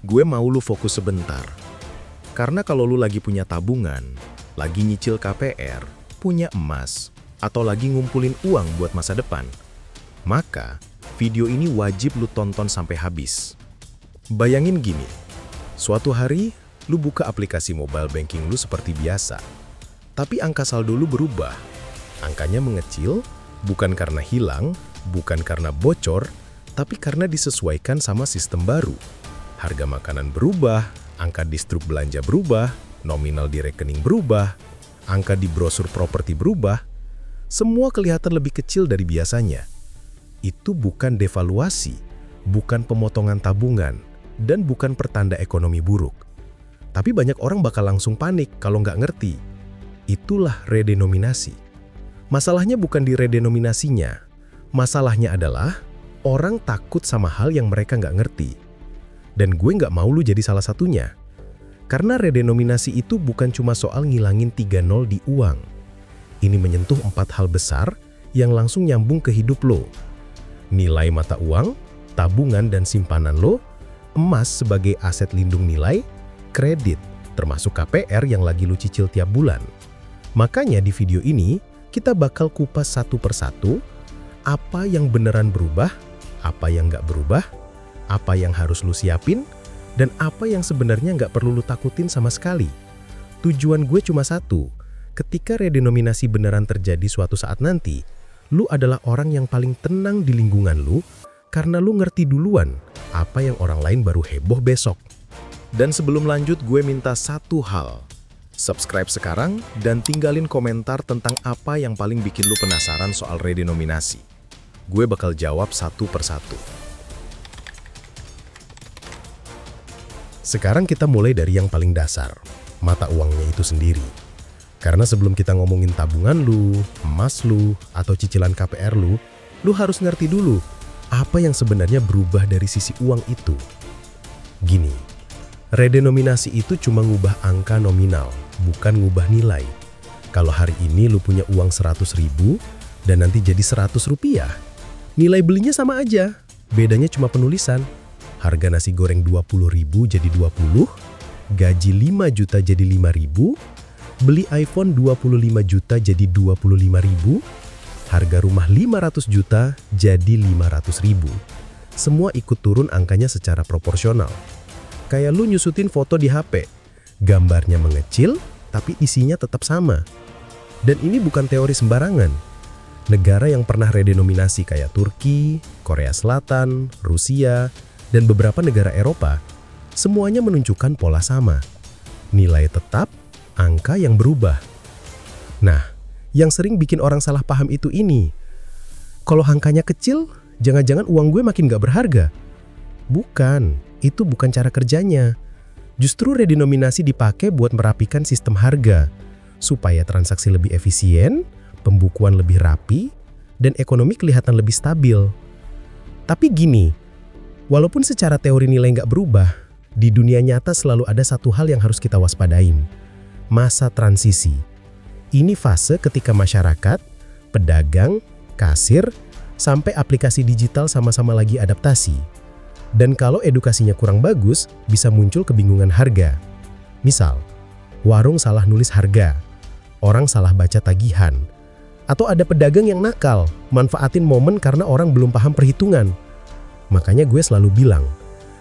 gue mau lu fokus sebentar. Karena kalau lu lagi punya tabungan, lagi nyicil KPR, punya emas, atau lagi ngumpulin uang buat masa depan, maka video ini wajib lu tonton sampai habis. Bayangin gini, suatu hari lu buka aplikasi mobile banking lu seperti biasa, tapi angka saldo lu berubah. Angkanya mengecil, bukan karena hilang, bukan karena bocor, tapi karena disesuaikan sama sistem baru. Harga makanan berubah, angka di struk belanja berubah, nominal di rekening berubah, angka di brosur properti berubah, semua kelihatan lebih kecil dari biasanya. Itu bukan devaluasi, bukan pemotongan tabungan, dan bukan pertanda ekonomi buruk. Tapi banyak orang bakal langsung panik kalau nggak ngerti. Itulah redenominasi. Masalahnya bukan di redenominasinya. Masalahnya adalah orang takut sama hal yang mereka nggak ngerti. Dan gue nggak mau lu jadi salah satunya. Karena redenominasi itu bukan cuma soal ngilangin 3 nol di uang. Ini menyentuh 4 hal besar yang langsung nyambung ke hidup lo. Nilai mata uang, tabungan dan simpanan lo, emas sebagai aset lindung nilai, kredit, termasuk KPR yang lagi lu cicil tiap bulan. Makanya di video ini, kita bakal kupas satu persatu, apa yang beneran berubah, apa yang nggak berubah, apa yang harus lu siapin, dan apa yang sebenarnya nggak perlu lu takutin sama sekali. Tujuan gue cuma satu, ketika redenominasi beneran terjadi suatu saat nanti, lu adalah orang yang paling tenang di lingkungan lu, karena lu ngerti duluan apa yang orang lain baru heboh besok. Dan sebelum lanjut, gue minta satu hal. Subscribe sekarang dan tinggalin komentar tentang apa yang paling bikin lu penasaran soal redenominasi. Gue bakal jawab satu persatu. Sekarang kita mulai dari yang paling dasar, mata uangnya itu sendiri. Karena sebelum kita ngomongin tabungan lu, emas lu, atau cicilan KPR lu harus ngerti dulu apa yang sebenarnya berubah dari sisi uang itu. Gini, redenominasi itu cuma ngubah angka nominal, bukan ngubah nilai. Kalau hari ini lu punya uang 100.000 dan nanti jadi 100 rupiah, nilai belinya sama aja, bedanya cuma penulisan. Harga nasi goreng 20.000 jadi 20, gaji 5 juta jadi 5.000, beli iPhone 25 juta jadi 25.000, harga rumah 500 juta jadi 500.000. Semua ikut turun angkanya secara proporsional. Kayak lu nyusutin foto di HP, gambarnya mengecil tapi isinya tetap sama. Dan ini bukan teori sembarangan. Negara yang pernah redenominasi kayak Turki, Korea Selatan, Rusia, dan beberapa negara Eropa, semuanya menunjukkan pola sama. Nilai tetap, angka yang berubah. Nah, yang sering bikin orang salah paham itu ini. Kalau angkanya kecil, jangan-jangan uang gue makin gak berharga. Bukan, itu bukan cara kerjanya. Justru redenominasi dipakai buat merapikan sistem harga, supaya transaksi lebih efisien, pembukuan lebih rapi, dan ekonomi kelihatan lebih stabil. Tapi gini, walaupun secara teori nilai nggak berubah, di dunia nyata selalu ada satu hal yang harus kita waspadain. Masa transisi. Ini fase ketika masyarakat, pedagang, kasir, sampai aplikasi digital sama-sama lagi adaptasi. Dan kalau edukasinya kurang bagus, bisa muncul kebingungan harga. Misal, warung salah nulis harga, orang salah baca tagihan, atau ada pedagang yang nakal, manfaatin momen karena orang belum paham perhitungan. Makanya gue selalu bilang,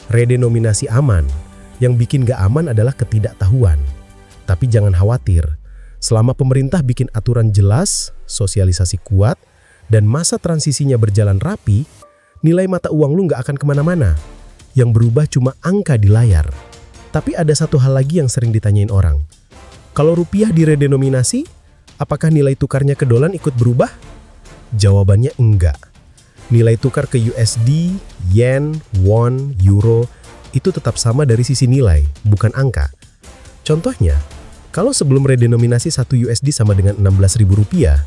redenominasi aman. Yang bikin gak aman adalah ketidaktahuan. Tapi jangan khawatir, selama pemerintah bikin aturan jelas, sosialisasi kuat, dan masa transisinya berjalan rapi, nilai mata uang lu gak akan kemana-mana. Yang berubah cuma angka di layar. Tapi ada satu hal lagi yang sering ditanyain orang. Kalau rupiah diredenominasi, apakah nilai tukarnya ke dolar ikut berubah? Jawabannya enggak. Nilai tukar ke USD, yen, won, euro itu tetap sama dari sisi nilai, bukan angka. Contohnya, kalau sebelum redenominasi 1 USD sama dengan 16.000 rupiah,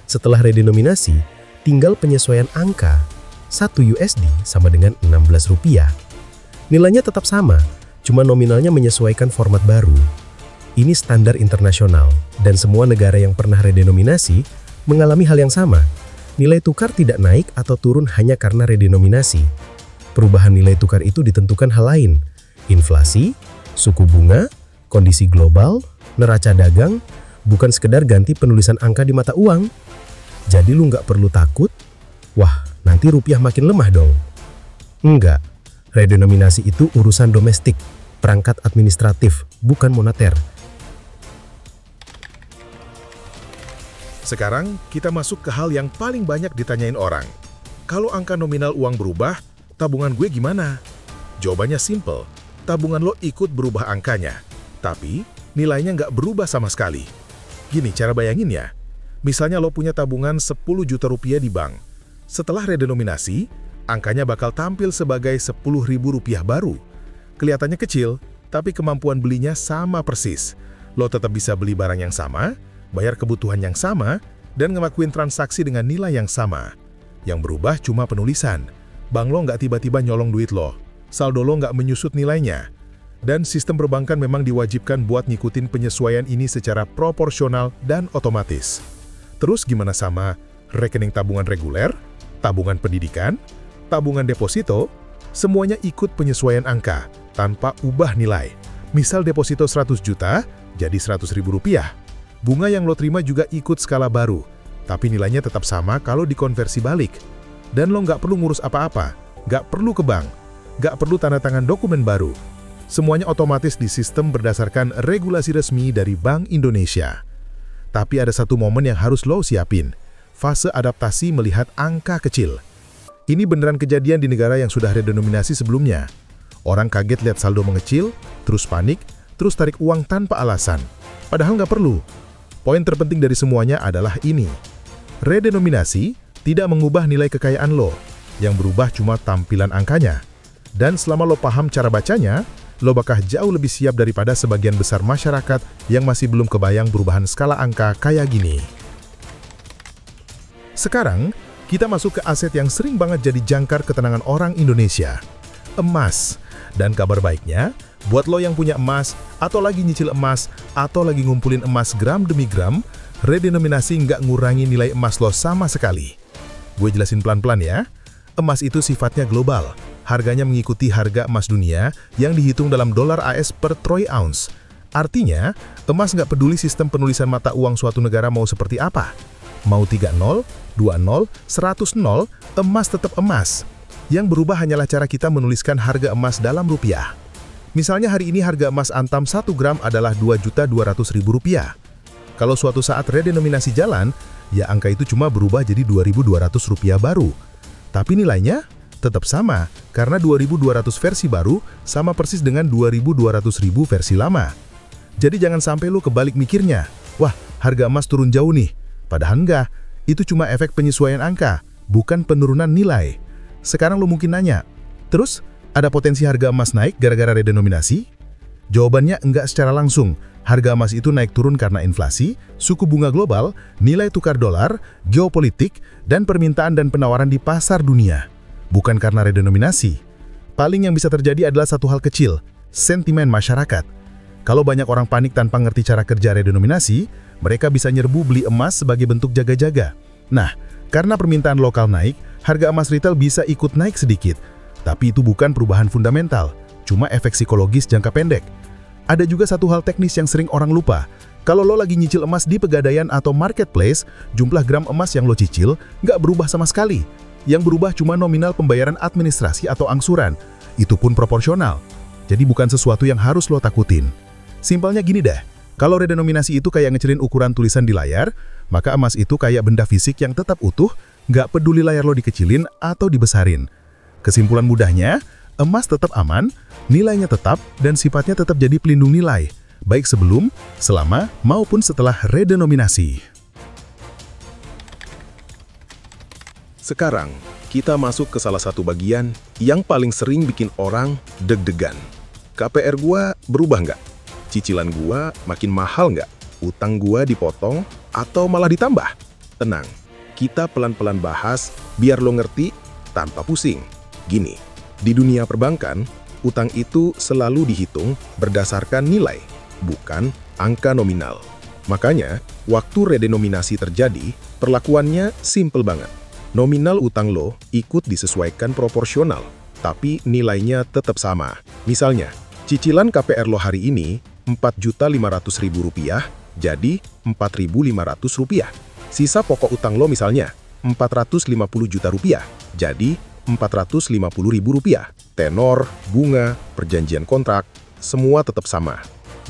setelah redenominasi, tinggal penyesuaian angka, 1 USD sama dengan 16 rupiah. Nilainya tetap sama, cuma nominalnya menyesuaikan format baru. Ini standar internasional, dan semua negara yang pernah redenominasi mengalami hal yang sama. Nilai tukar tidak naik atau turun hanya karena redenominasi. Perubahan nilai tukar itu ditentukan hal lain, Inflasi, suku bunga, kondisi global, neraca dagang, bukan sekedar ganti penulisan angka di mata uang. Jadi lu nggak perlu takut, wah nanti rupiah makin lemah dong. Enggak, redenominasi itu urusan domestik, perangkat administratif, bukan moneter. Sekarang kita masuk ke hal yang paling banyak ditanyain orang. Kalau angka nominal uang berubah, tabungan gue gimana? Jawabannya simple, tabungan lo ikut berubah angkanya, tapi nilainya nggak berubah sama sekali. Gini cara bayangin ya, misalnya lo punya tabungan 10 juta rupiah di bank. Setelah redenominasi, angkanya bakal tampil sebagai 10.000 rupiah baru. Kelihatannya kecil, tapi kemampuan belinya sama persis. Lo tetap bisa beli barang yang sama, bayar kebutuhan yang sama, dan ngelakuin transaksi dengan nilai yang sama. Yang berubah cuma penulisan. Bank lo nggak tiba-tiba nyolong duit lo. Saldo lo nggak menyusut nilainya. Dan sistem perbankan memang diwajibkan buat ngikutin penyesuaian ini secara proporsional dan otomatis. Terus gimana sama rekening tabungan reguler, tabungan pendidikan, tabungan deposito? Semuanya ikut penyesuaian angka, tanpa ubah nilai. Misal deposito 100 juta, jadi 100.000 rupiah. Bunga yang lo terima juga ikut skala baru, tapi nilainya tetap sama kalau dikonversi balik. Dan lo nggak perlu ngurus apa-apa, nggak perlu ke bank, nggak perlu tanda tangan dokumen baru. Semuanya otomatis di sistem berdasarkan regulasi resmi dari Bank Indonesia. Tapi ada satu momen yang harus lo siapin, fase adaptasi melihat angka kecil. Ini beneran kejadian di negara yang sudah redenominasi sebelumnya. Orang kaget lihat saldo mengecil, terus panik, terus tarik uang tanpa alasan. Padahal nggak perlu. Poin terpenting dari semuanya adalah ini. Redenominasi tidak mengubah nilai kekayaan lo, yang berubah cuma tampilan angkanya. Dan selama lo paham cara bacanya, lo bakal jauh lebih siap daripada sebagian besar masyarakat yang masih belum kebayang perubahan skala angka kayak gini. Sekarang, kita masuk ke aset yang sering banget jadi jangkar ketenangan orang Indonesia. Emas. Dan kabar baiknya, buat lo yang punya emas, atau lagi nyicil emas, atau lagi ngumpulin emas gram demi gram, redenominasi nggak ngurangi nilai emas lo sama sekali. Gue jelasin pelan-pelan ya. Emas itu sifatnya global. Harganya mengikuti harga emas dunia yang dihitung dalam dolar AS per troy ounce. Artinya, emas nggak peduli sistem penulisan mata uang suatu negara mau seperti apa. Mau 30, 20, 100, emas tetap emas. Yang berubah hanyalah cara kita menuliskan harga emas dalam rupiah. Misalnya hari ini harga emas antam 1 gram adalah Rp2.200.000. Kalau suatu saat redenominasi jalan, ya angka itu cuma berubah jadi Rp2.200 baru. Tapi nilainya tetap sama, karena 2.200 versi baru sama persis dengan 2.200.000 versi lama. Jadi jangan sampai lu kebalik mikirnya, wah harga emas turun jauh nih. Padahal enggak, itu cuma efek penyesuaian angka, bukan penurunan nilai. Sekarang lu mungkin nanya, terus ada potensi harga emas naik gara-gara redenominasi? Jawabannya enggak secara langsung. Harga emas itu naik turun karena inflasi, suku bunga global, nilai tukar dolar, geopolitik, dan permintaan dan penawaran di pasar dunia. Bukan karena redenominasi. Paling yang bisa terjadi adalah satu hal kecil, sentimen masyarakat. Kalau banyak orang panik tanpa ngerti cara kerja redenominasi, mereka bisa nyerbu beli emas sebagai bentuk jaga-jaga. Nah, karena permintaan lokal naik, harga emas retail bisa ikut naik sedikit. Tapi itu bukan perubahan fundamental, cuma efek psikologis jangka pendek. Ada juga satu hal teknis yang sering orang lupa. Kalau lo lagi nyicil emas di Pegadaian atau Marketplace, jumlah gram emas yang lo cicil nggak berubah sama sekali. Yang berubah cuma nominal pembayaran administrasi atau angsuran. Itu pun proporsional. Jadi bukan sesuatu yang harus lo takutin. Simpelnya gini deh, kalau redenominasi itu kayak ngecilin ukuran tulisan di layar, maka emas itu kayak benda fisik yang tetap utuh, nggak peduli layar lo dikecilin atau dibesarin. Kesimpulan mudahnya, emas tetap aman, nilainya tetap, dan sifatnya tetap jadi pelindung nilai, baik sebelum, selama, maupun setelah redenominasi. Sekarang, kita masuk ke salah satu bagian yang paling sering bikin orang deg-degan. KPR gua berubah nggak? Cicilan gua makin mahal nggak? Utang gua dipotong atau malah ditambah? Tenang, kita pelan-pelan bahas biar lo ngerti tanpa pusing. Gini, di dunia perbankan, utang itu selalu dihitung berdasarkan nilai, bukan angka nominal. Makanya, waktu redenominasi terjadi, perlakuannya simple banget. Nominal utang lo ikut disesuaikan proporsional, tapi nilainya tetap sama. Misalnya, Cicilan KPR lo hari ini Rp4.500.000 jadi Rp4.500. Sisa pokok utang lo misalnya Rp450 juta jadi Rp450.000. Tenor, bunga, perjanjian kontrak, semua tetap sama.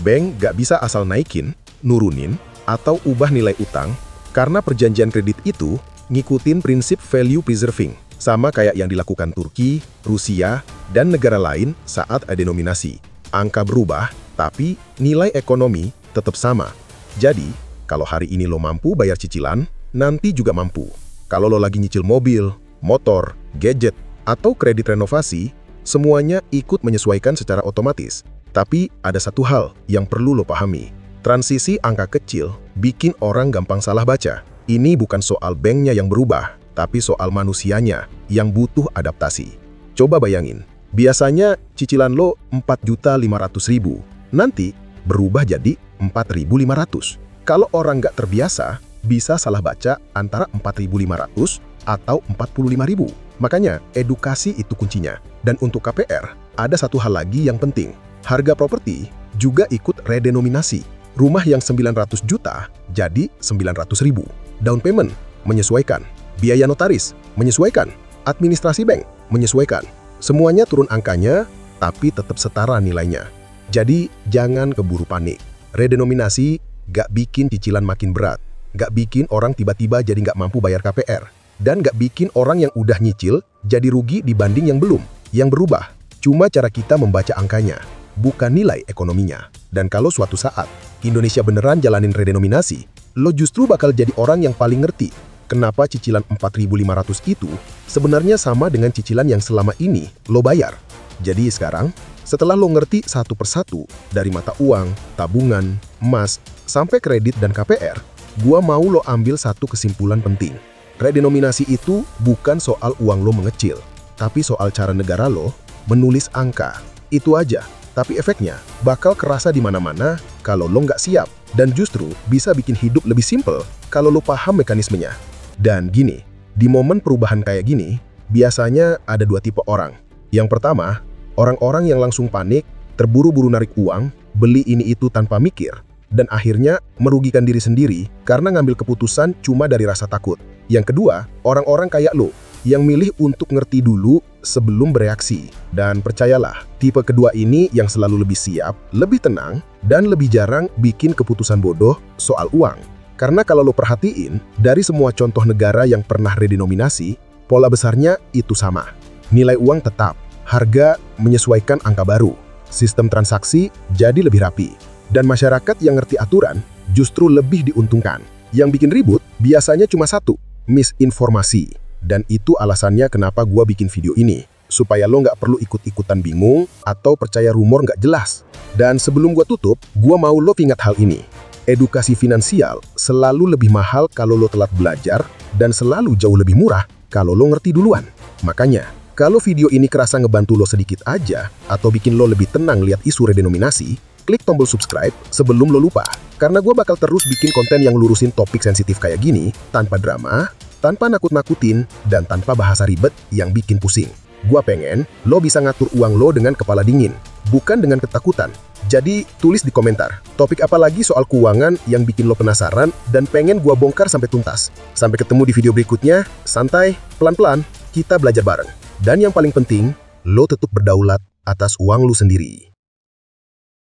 Bank gak bisa asal naikin, nurunin, atau ubah nilai utang karena perjanjian kredit itu ngikutin prinsip value preserving, sama kayak yang dilakukan Turki, Rusia, dan negara lain saat denominasi. Angka berubah, tapi nilai ekonomi tetap sama. Jadi, kalau hari ini lo mampu bayar cicilan, nanti juga mampu. Kalau lo lagi nyicil mobil, motor, gadget, atau kredit renovasi, semuanya ikut menyesuaikan secara otomatis. Tapi ada satu hal yang perlu lo pahami. Transisi angka kecil bikin orang gampang salah baca. Ini bukan soal banknya yang berubah, tapi soal manusianya yang butuh adaptasi. Coba bayangin, biasanya cicilan lo Rp4.500.000, nanti berubah jadi Rp4.500. Kalau orang nggak terbiasa, bisa salah baca antara Rp4.500 atau Rp45.000. Makanya, edukasi itu kuncinya. Dan untuk KPR, ada satu hal lagi yang penting. Harga properti juga ikut redenominasi. Rumah yang 900 juta jadi 900.000. Down payment menyesuaikan. Biaya notaris menyesuaikan. Administrasi bank menyesuaikan. Semuanya turun angkanya, tapi tetap setara nilainya. Jadi, jangan keburu panik. Redenominasi gak bikin cicilan makin berat. Gak bikin orang tiba-tiba jadi gak mampu bayar KPR. Dan gak bikin orang yang udah nyicil jadi rugi dibanding yang belum. Yang berubah cuma cara kita membaca angkanya, bukan nilai ekonominya. Dan kalau suatu saat Indonesia beneran jalanin redenominasi, lo justru bakal jadi orang yang paling ngerti kenapa cicilan Rp4.500 itu sebenarnya sama dengan cicilan yang selama ini lo bayar. Jadi sekarang, setelah lo ngerti satu persatu dari mata uang, tabungan, emas, sampai kredit dan KPR, gua mau lo ambil satu kesimpulan penting. Redenominasi itu bukan soal uang lo mengecil, tapi soal cara negara lo menulis angka. Itu aja. Tapi efeknya bakal kerasa di mana-mana kalau lo nggak siap, dan justru bisa bikin hidup lebih simpel kalau lo paham mekanismenya. Dan gini, di momen perubahan kayak gini, biasanya ada dua tipe orang. Yang pertama, orang-orang yang langsung panik, terburu-buru narik uang, beli ini itu tanpa mikir, dan akhirnya merugikan diri sendiri karena ngambil keputusan cuma dari rasa takut. Yang kedua, orang-orang kayak lo, yang milih untuk ngerti dulu sebelum bereaksi. Dan percayalah, tipe kedua ini yang selalu lebih siap, lebih tenang, dan lebih jarang bikin keputusan bodoh soal uang. Karena kalau lo perhatiin, dari semua contoh negara yang pernah redenominasi, pola besarnya itu sama. Nilai uang tetap, harga menyesuaikan angka baru, sistem transaksi jadi lebih rapi, dan masyarakat yang ngerti aturan justru lebih diuntungkan. Yang bikin ribut biasanya cuma satu, misinformasi. Dan itu alasannya kenapa gua bikin video ini, supaya lo nggak perlu ikut-ikutan bingung atau percaya rumor nggak jelas. Dan sebelum gua tutup, gua mau lo ingat hal ini. Edukasi finansial selalu lebih mahal kalau lo telat belajar, dan selalu jauh lebih murah kalau lo ngerti duluan. Makanya, kalau video ini kerasa ngebantu lo sedikit aja, atau bikin lo lebih tenang lihat isu redenominasi, klik tombol subscribe sebelum lo lupa. Karena gue bakal terus bikin konten yang lurusin topik sensitif kayak gini, tanpa drama, tanpa nakut-nakutin, dan tanpa bahasa ribet yang bikin pusing. Gua pengen lo bisa ngatur uang lo dengan kepala dingin, bukan dengan ketakutan. Jadi tulis di komentar, topik apa lagi soal keuangan yang bikin lo penasaran dan pengen gua bongkar sampai tuntas. Sampai ketemu di video berikutnya, santai, pelan-pelan, kita belajar bareng. Dan yang paling penting, lo tetap berdaulat atas uang lo sendiri.